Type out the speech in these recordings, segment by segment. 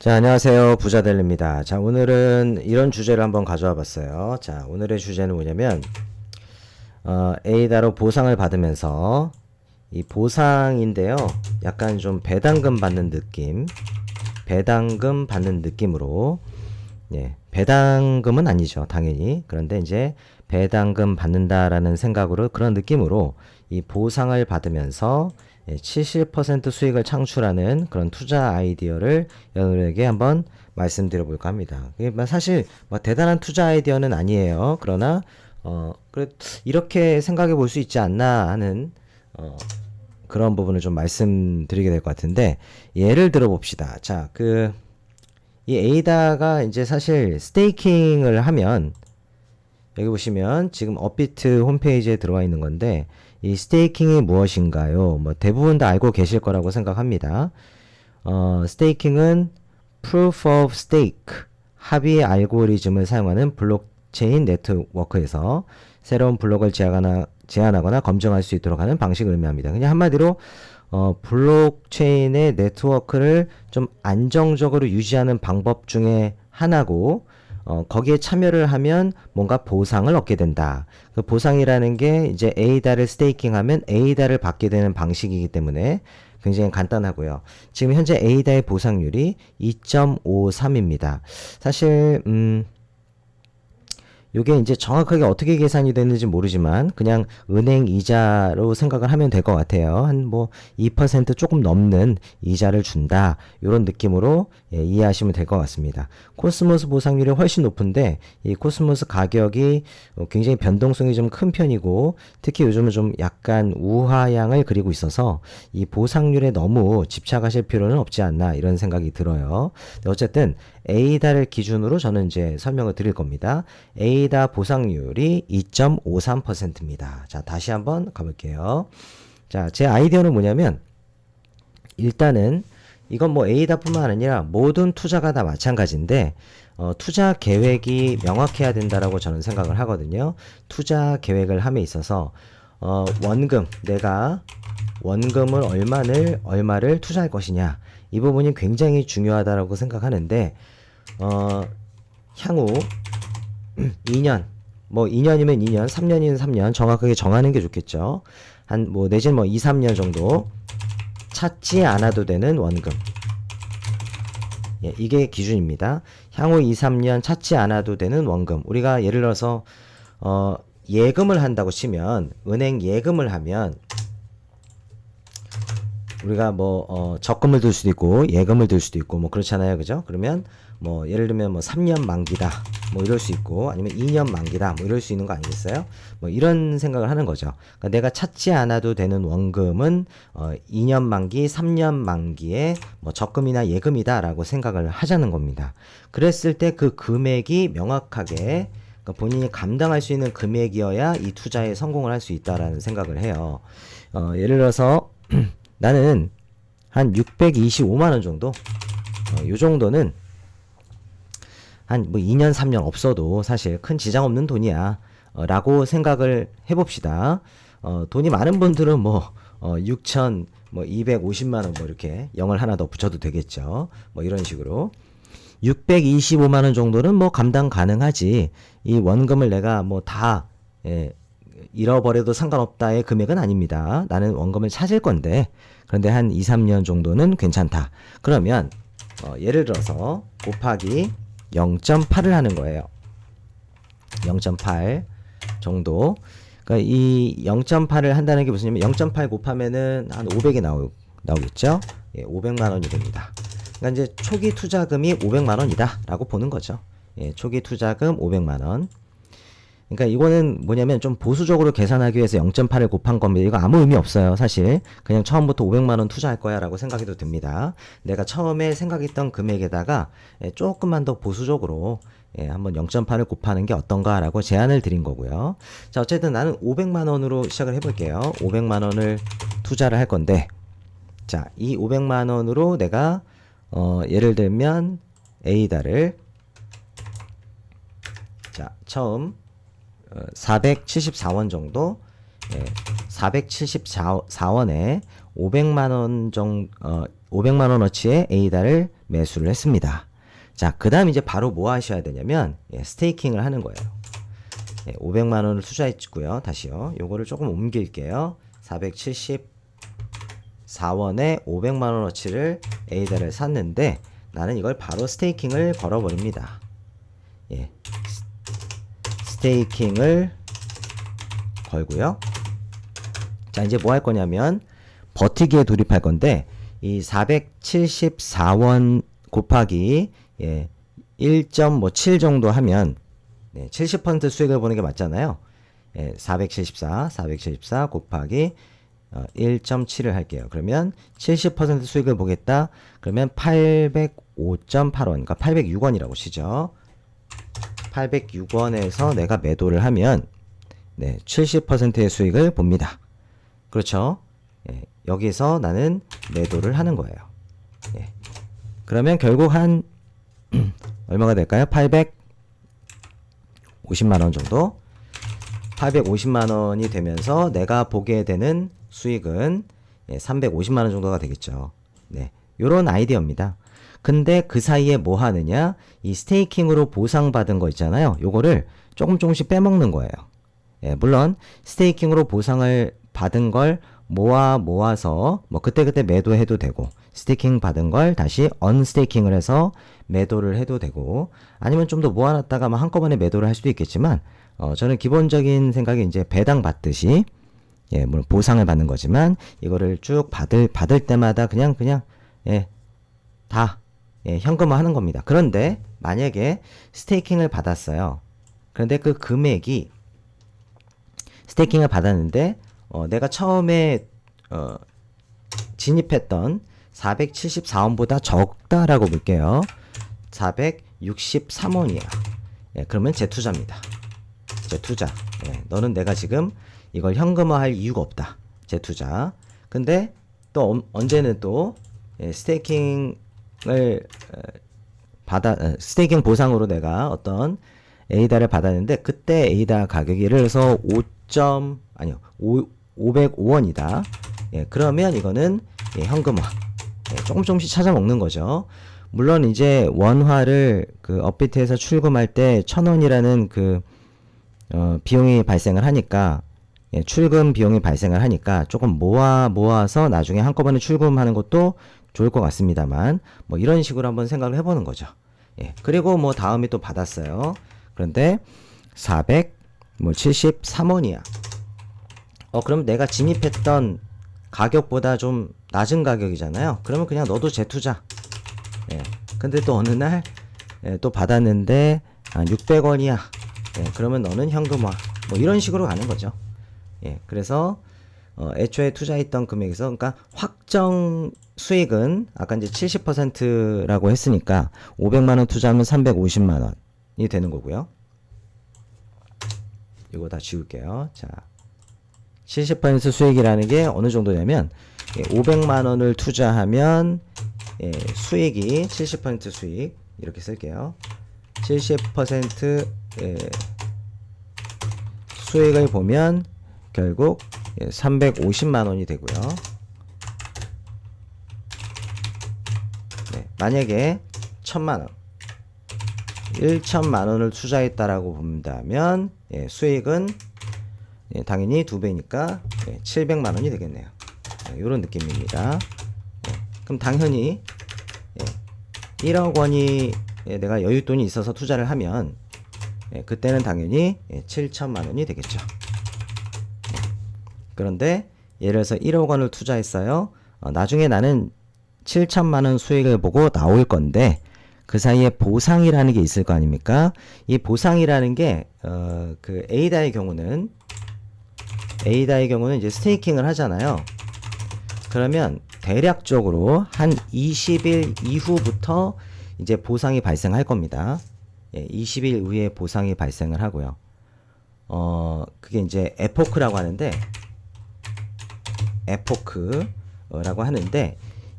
자, 안녕하세요. 부자델입니다. 자, 오늘은 이런 주제를 한번 가져와 봤어요. 자, 오늘의 주제는 뭐냐면, 에이다로 보상을 받으면서, 이 보상인데요. 약간 좀 배당금 받는 느낌, 배당금 받는 느낌으로, 예, 배당금은 아니죠. 당연히. 그런데 이제 배당금 받는다라는 생각으로 그런 느낌으로 이 보상을 받으면서 70% 수익을 창출하는 그런 투자 아이디어를 여러분에게 한번 말씀드려 볼까 합니다. 이게 사실 뭐 대단한 투자 아이디어는 아니에요. 그러나 그래 이렇게 생각해 볼 수 있지 않나 하는 그런 부분을 좀 말씀드리게 될 것 같은데 예를 들어 봅시다. 자, 이 에이다가 이제 사실 스테이킹을 하면 여기 보시면 지금 업비트 홈페이지에 들어와 있는 건데 이 스테이킹이 무엇인가요? 뭐 대부분 다 알고 계실 거라고 생각합니다. 스테이킹은 Proof of Stake 합의 알고리즘을 사용하는 블록체인 네트워크에서 새로운 블록을 제안하거나 검증할 수 있도록 하는 방식을 의미합니다. 그냥 한마디로 블록체인의 네트워크를 좀 안정적으로 유지하는 방법 중에 하나고 거기에 참여를 하면 뭔가 보상을 얻게 된다. 그 보상이라는 게 이제 에이다를 스테이킹하면 에이다를 받게 되는 방식이기 때문에 굉장히 간단하고요. 지금 현재 에이다의 보상률이 2.53입니다. 사실 요게 이제 정확하게 어떻게 계산이 되는지 모르지만 그냥 은행 이자로 생각을 하면 될 것 같아요. 한 뭐 2% 조금 넘는 이자를 준다. 이런 느낌으로 이해하시면 될 것 같습니다. 코스모스 보상률이 훨씬 높은데 이 코스모스 가격이 굉장히 변동성이 좀 큰 편이고 특히 요즘은 좀 약간 우하향을 그리고 있어서 이 보상률에 너무 집착하실 필요는 없지 않나 이런 생각이 들어요. 어쨌든 에이다를 기준으로 저는 이제 설명을 드릴 겁니다. 에이다 보상률이 2.53%입니다. 자, 다시 한번 가볼게요. 자, 제 아이디어는 뭐냐면 일단은 이건 뭐 에이다뿐만 아니라 모든 투자가 다 마찬가지인데 투자 계획이 명확해야 된다라고 저는 생각을 하거든요. 투자 계획을 함에 있어서 내가 원금을 얼마를 투자할 것이냐 이 부분이 굉장히 중요하다라고 생각하는데 향후 2년 뭐 2년이면 2년, 3년이면 3년 정확하게 정하는 게 좋겠죠. 한 뭐 내지는 뭐 2, 3년 정도 찾지 않아도 되는 원금. 예, 이게 기준입니다. 향후 2, 3년 찾지 않아도 되는 원금. 우리가 예를 들어서 예금을 한다고 치면 은행 예금을 하면 우리가 뭐 적금을 들 수도 있고 예금을 들 수도 있고 뭐 그렇잖아요. 그죠? 그러면 뭐 예를 들면 뭐 3년 만기다 뭐 이럴 수 있고 아니면 2년 만기다 뭐 이럴 수 있는 거 아니겠어요? 뭐 이런 생각을 하는 거죠. 그러니까 내가 찾지 않아도 되는 원금은 2년 만기, 3년 만기에 뭐 적금이나 예금이다라고 생각을 하자는 겁니다. 그랬을 때 그 금액이 명확하게 그러니까 본인이 감당할 수 있는 금액이어야 이 투자에 성공을 할 수 있다라는 생각을 해요. 예를 들어서 나는 한 625만 원 정도 요 정도는 한 뭐 2년 3년 없어도 사실 큰 지장 없는 돈이야 라고 생각을 해봅시다. 돈이 많은 분들은 뭐 6천 뭐 250만 원 뭐 이렇게 0을 하나 더 붙여도 되겠죠. 뭐 이런 식으로 625만 원 정도는 뭐 감당 가능하지. 이 원금을 내가 뭐 다 잃어버려도 상관없다의 금액은 아닙니다. 나는 원금을 찾을 건데 그런데 한 2, 3년 정도는 괜찮다. 그러면 예를 들어서 곱하기 0.8을 하는 거예요. 0.8 정도. 그러니까 이 0.8을 한다는 게 무슨 얘기냐면 0.8 곱하면은 한 500이 나오겠죠? 예, 500만 원이 됩니다. 그러니까 이제 초기 투자금이 500만 원이다 라고 보는 거죠. 예, 초기 투자금 500만 원. 그러니까 이거는 뭐냐면 좀 보수적으로 계산하기 위해서 0.8을 곱한 겁니다. 이거 아무 의미 없어요. 사실 그냥 처음부터 500만 원 투자할 거야 라고 생각해도 됩니다. 내가 처음에 생각했던 금액에다가 조금만 더 보수적으로 한번 0.8을 곱하는 게 어떤가 라고 제안을 드린 거고요. 자, 어쨌든 나는 500만 원으로 시작을 해볼게요. 500만 원을 투자를 할 건데 자, 이 500만 원으로 내가 예를 들면 에이다를 자, 처음 474원 정도 474원에 500만 원어치의 에이다를 매수를 했습니다. 자, 그 다음 이제 바로 뭐 하셔야 되냐면 스테이킹을 하는 거예요. 500만 원을 투자했고요. 다시요. 요거를 조금 옮길게요. 474원에 500만 원어치를 에이다를 샀는데 나는 이걸 바로 스테이킹을 걸어버립니다. 스테이킹을 걸고요. 자, 이제 뭐 할 거냐면 버티기에 돌입할 건데 이 474원 곱하기 1.7 정도 하면 70% 수익을 보는 게 맞잖아요. 474 곱하기 1.7을 할게요. 그러면 70% 수익을 보겠다. 그러면 805.8원, 그러니까 806원이라고 치죠. 806원에서 내가 매도를 하면 70%의 수익을 봅니다. 그렇죠? 여기서 나는 매도를 하는 거예요. 그러면 결국 한 얼마가 될까요? 850만 원 정도. 850만 원이 되면서 내가 보게 되는 수익은 350만 원 정도가 되겠죠. 요런 아이디어입니다. 근데 그 사이에 뭐 하느냐? 이 스테이킹으로 보상받은 거 있잖아요. 요거를 조금씩 빼먹는 거예요. 물론 스테이킹으로 보상을 받은 걸 모아서 뭐 그때그때 매도해도 되고, 스테이킹 받은 걸 다시 언스테이킹을 해서 매도를 해도 되고, 아니면 좀 더 모아놨다가 막 한꺼번에 매도를 할 수도 있겠지만, 저는 기본적인 생각이 이제 배당 받듯이, 물론 보상을 받는 거지만, 이거를 쭉 받을 때마다 그냥, 다, 현금화 하는 겁니다. 그런데, 만약에 스테이킹을 받았어요. 그런데 그 금액이, 스테이킹을 받았는데, 내가 처음에, 진입했던 474원보다 적다라고 볼게요. 463원이야. 그러면 재투자입니다. 재투자. 너는 내가 지금 이걸 현금화할 이유가 없다. 재투자. 근데 또 언제는 또 스테이킹을 스테이킹 보상으로 내가 어떤 에이다를 받았는데, 그때 에이다 가격이 예를 들어서 505원이다. 그러면 이거는 현금화. 조금씩 찾아 먹는 거죠. 물론 이제 원화를 그 업비트에서 출금할 때 1,000원이라는 그 비용이 발생을 하니까, 출금 비용이 발생을 하니까 조금 모아서 나중에 한꺼번에 출금하는 것도 좋을 것 같습니다만, 뭐 이런 식으로 한번 생각을 해보는 거죠. 그리고 뭐 다음에 또 받았어요. 그런데 473원이야. 그럼 내가 진입했던 가격보다 좀 낮은 가격이잖아요. 그러면 그냥 너도 재투자. 근데 또 어느 날 또 받았는데 600원이야. 그러면 너는 현금화. 뭐 이런 식으로 가는 거죠. 그래서 애초에 투자했던 금액에서, 그러니까 확정 수익은 아까 이제 70%라고 했으니까 500만 원 투자하면 350만 원이 되는 거고요. 이거 다 지울게요. 자, 70% 수익이라는 게 어느 정도냐면 500만 원을 투자하면 수익이 70% 수익, 이렇게 쓸게요. 70% 수익을 보면 결국 350만 원이 되고요. 만약에 1,000만 원, 1,000만 원을 투자했다라고 본다면 수익은 당연히 2배니까 700만 원이 되겠네요. 이런 느낌입니다. 그럼 당연히 1억 원이 내가 여윳돈이 있어서 투자를 하면 그때는 당연히 7천만 원이 되겠죠. 그런데 예를 들어서 1억 원을 투자했어요. 나중에 나는 7천만 원 수익을 보고 나올 건데, 그 사이에 보상이라는 게 있을 거 아닙니까? 이 보상이라는 게 그 에이다의 경우는 이제 스테이킹을 하잖아요. 그러면 대략적으로 한 20일 이후부터 이제 보상이 발생할 겁니다. 20일 후에 보상이 발생을 하고요. 그게 이제 에포크라고 하는데,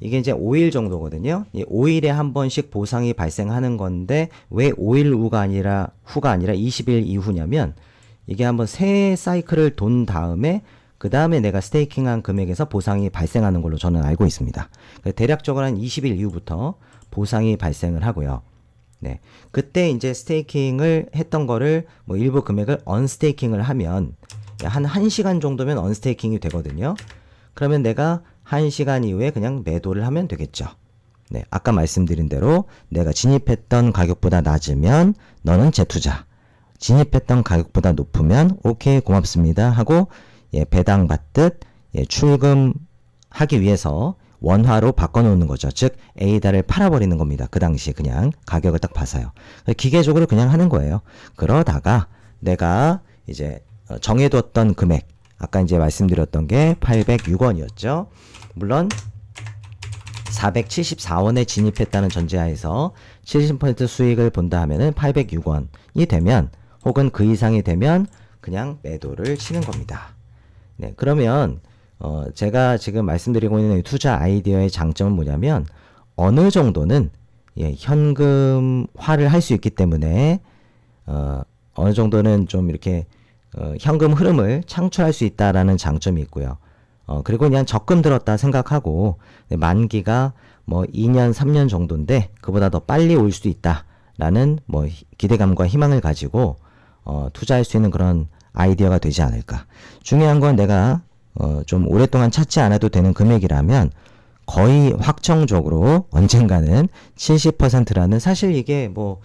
이게 이제 5일 정도거든요. 이 5일에 한 번씩 보상이 발생하는 건데, 왜 5일 후가 아니라 20일 이후냐면, 이게 한번 새 사이클을 돈 다음에 그 다음에 내가 스테이킹한 금액에서 보상이 발생하는 걸로 저는 알고 있습니다. 대략적으로 한 20일 이후부터 보상이 발생을 하고요. 네. 그때 이제 스테이킹을 했던 거를 뭐 일부 금액을 언스테이킹을 하면 한 1시간 정도면 언스테이킹이 되거든요. 그러면 내가 1시간 이후에 그냥 매도를 하면 되겠죠. 네. 아까 말씀드린 대로 내가 진입했던 가격보다 낮으면 너는 재투자. 진입했던 가격보다 높으면 오케이 고맙습니다 하고 배당 받듯 출금하기 위해서 원화로 바꿔놓는 거죠. 즉 A달을 팔아버리는 겁니다. 그 당시 그냥 가격을 딱 봐서요. 기계적으로 그냥 하는 거예요. 그러다가 내가 이제 정해뒀던 금액, 아까 이제 말씀드렸던 게 806원이었죠. 물론 474원에 진입했다는 전제하에서 70% 수익을 본다 하면은 806원이 되면 혹은 그 이상이 되면 그냥 매도를 치는 겁니다. 네, 그러면 제가 지금 말씀드리고 있는 투자 아이디어의 장점은 뭐냐면 어느 정도는 현금화를 할 수 있기 때문에 어느 정도는 좀 이렇게 현금 흐름을 창출할 수 있다라는 장점이 있고요. 그리고 그냥 적금 들었다 생각하고 만기가 뭐 2년, 3년 정도인데 그보다 더 빨리 올 수도 있다라는 뭐 기대감과 희망을 가지고 투자할 수 있는 그런 아이디어가 되지 않을까. 중요한 건 내가 좀 오랫동안 찾지 않아도 되는 금액이라면 거의 확정적으로 언젠가는 70%라는 사실 이게 뭐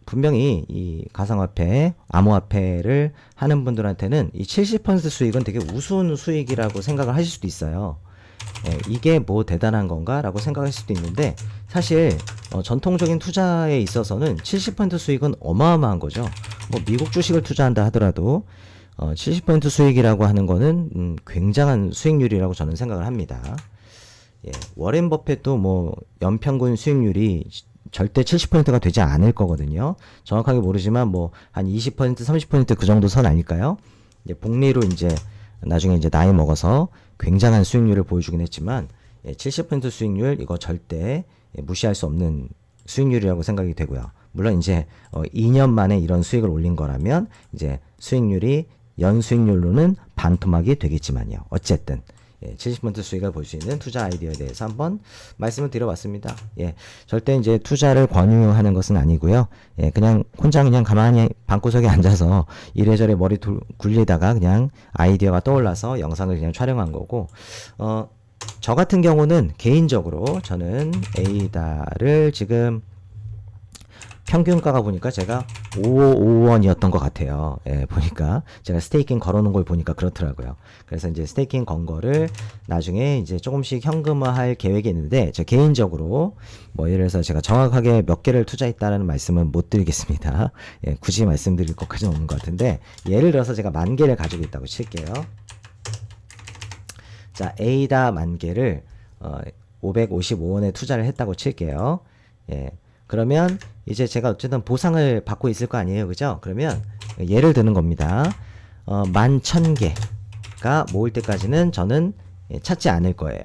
분명히 이 가상화폐, 암호화폐를 하는 분들한테는 이 70% 수익은 되게 우스운 수익이라고 생각을 하실 수도 있어요. 이게 뭐 대단한 건가? 라고 생각할 수도 있는데 사실 전통적인 투자에 있어서는 70% 수익은 어마어마한 거죠. 뭐 미국 주식을 투자한다 하더라도 70% 수익이라고 하는 거는 굉장한 수익률이라고 저는 생각을 합니다. 워렌 버핏도 뭐 연평균 수익률이 절대 70%가 되지 않을 거거든요. 정확하게 모르지만 뭐 한 20%, 30%그 정도 선 아닐까요? 복리로 이제 나중에 이제 나이 먹어서 굉장한 수익률을 보여주긴 했지만 70% 수익률 이거 절대 무시할 수 없는 수익률이라고 생각이 되고요. 물론 이제 2년 만에 이런 수익을 올린 거라면 이제 수익률이 연수익률로는 반토막이 되겠지만요. 어쨌든 70% 수익을 볼 수 있는 투자 아이디어에 대해서 한번 말씀을 드려봤습니다. 절대 이제 투자를 권유하는 것은 아니고요. 그냥 혼자 그냥 가만히 방구석에 앉아서 이래저래 머리 굴리다가 그냥 아이디어가 떠올라서 영상을 그냥 촬영한 거고, 저 같은 경우는 개인적으로 저는 A달을 지금 평균가가 보니까 제가 555원이었던 것 같아요. 보니까 제가 스테이킹 걸어놓은 걸 보니까 그렇더라고요. 그래서 이제 스테이킹 건 거를 나중에 이제 조금씩 현금화할 계획이 있는데, 저 개인적으로 뭐 예를 들어서 제가 정확하게 몇 개를 투자했다라는 말씀은 못 드리겠습니다. 굳이 말씀드릴 것까지는 없는 것 같은데, 예를 들어서 제가 10,000개를 가지고 있다고 칠게요. 자, A다 10,000개를 555원에 투자를 했다고 칠게요. 그러면 이제 제가 어쨌든 보상을 받고 있을 거 아니에요, 그죠? 그러면 예를 드는 겁니다. 11,000개가 모을 때까지는 저는 찾지 않을 거예요.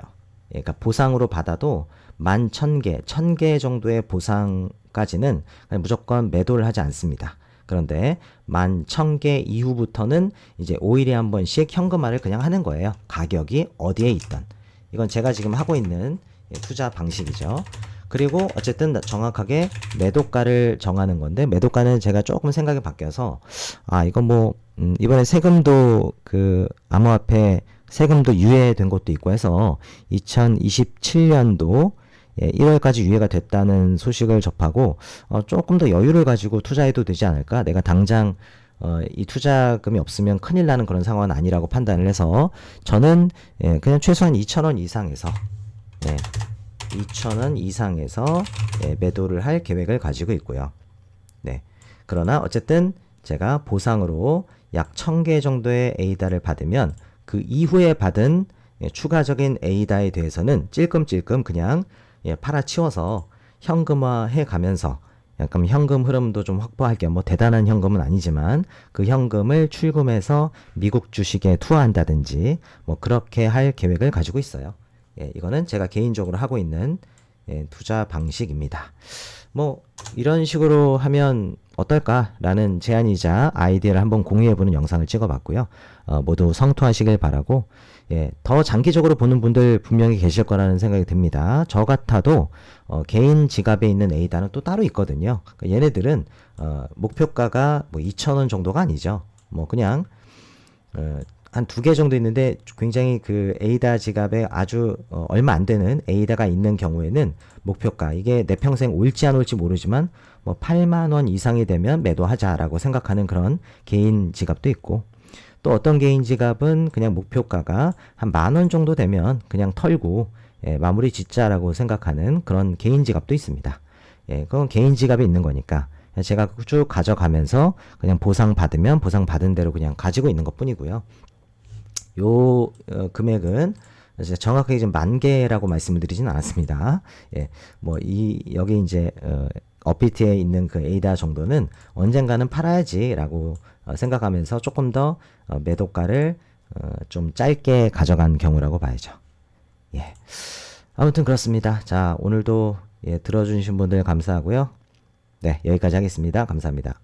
그러니까 보상으로 받아도 11,000개, 1,000개 정도의 보상까지는 그냥 무조건 매도를 하지 않습니다. 그런데 11,000개 이후부터는 이제 5일에 한 번씩 현금화를 그냥 하는 거예요. 가격이 어디에 있던. 이건 제가 지금 하고 있는 투자 방식이죠. 그리고 어쨌든 정확하게 매도가를 정하는 건데, 매도가는 제가 조금 생각이 바뀌어서 이건 뭐 이번에 세금도 그 암호화폐 세금도 유예된 것도 있고 해서 2027년도 1월까지 유예가 됐다는 소식을 접하고 조금 더 여유를 가지고 투자해도 되지 않을까? 내가 당장 이 투자금이 없으면 큰일 나는 그런 상황은 아니라고 판단을 해서 저는 그냥 최소한 2,000원 이상에서 2,000원 이상에서 매도를 할 계획을 가지고 있고요. 그러나 어쨌든 제가 보상으로 약 1,000개 정도의 A달을 받으면 그 이후에 받은 추가적인 A달에 대해서는 찔끔찔끔 그냥 팔아치워서 현금화해 가면서 약간 현금 흐름도 좀 확보할 겸, 뭐 대단한 현금은 아니지만 그 현금을 출금해서 미국 주식에 투하한다든지 뭐 그렇게 할 계획을 가지고 있어요. 이거는 제가 개인적으로 하고 있는 투자 방식입니다. 뭐 이런 식으로 하면 어떨까라는 제안이자 아이디어를 한번 공유해보는 영상을 찍어봤고요. 모두 성투하시길 바라고, 예, 더 장기적으로 보는 분들 분명히 계실 거라는 생각이 듭니다. 저 같아도 개인 지갑에 있는 에이다는 또 따로 있거든요. 그러니까 얘네들은 목표가가 뭐 2,000원 정도가 아니죠. 뭐 그냥 한 두 개 정도 있는데 굉장히 그 에이다 지갑에 아주 얼마 안 되는 에이다가 있는 경우에는 목표가 이게 내 평생 올지 안 올지 모르지만 뭐 8만 원 이상이 되면 매도하자라고 생각하는 그런 개인 지갑도 있고, 또 어떤 개인 지갑은 그냥 목표가가 한 10,000원 정도 되면 그냥 털고 마무리 짓자라고 생각하는 그런 개인 지갑도 있습니다. 예, 그건 개인 지갑에 있는 거니까 제가 쭉 가져가면서 그냥 보상 받으면 보상 받은 대로 그냥 가지고 있는 것 뿐이고요. 요 금액은 정확하게 지금 10,000개라고 말씀을 드리진 않았습니다. 예, 뭐 여기 이제 업비트에 있는 그 에이다 정도는 언젠가는 팔아야지라고 생각하면서 조금 더 매도가를 좀 짧게 가져간 경우라고 봐야죠. 예, 아무튼 그렇습니다. 자, 오늘도 들어주신 분들 감사하고요. 네, 여기까지 하겠습니다. 감사합니다.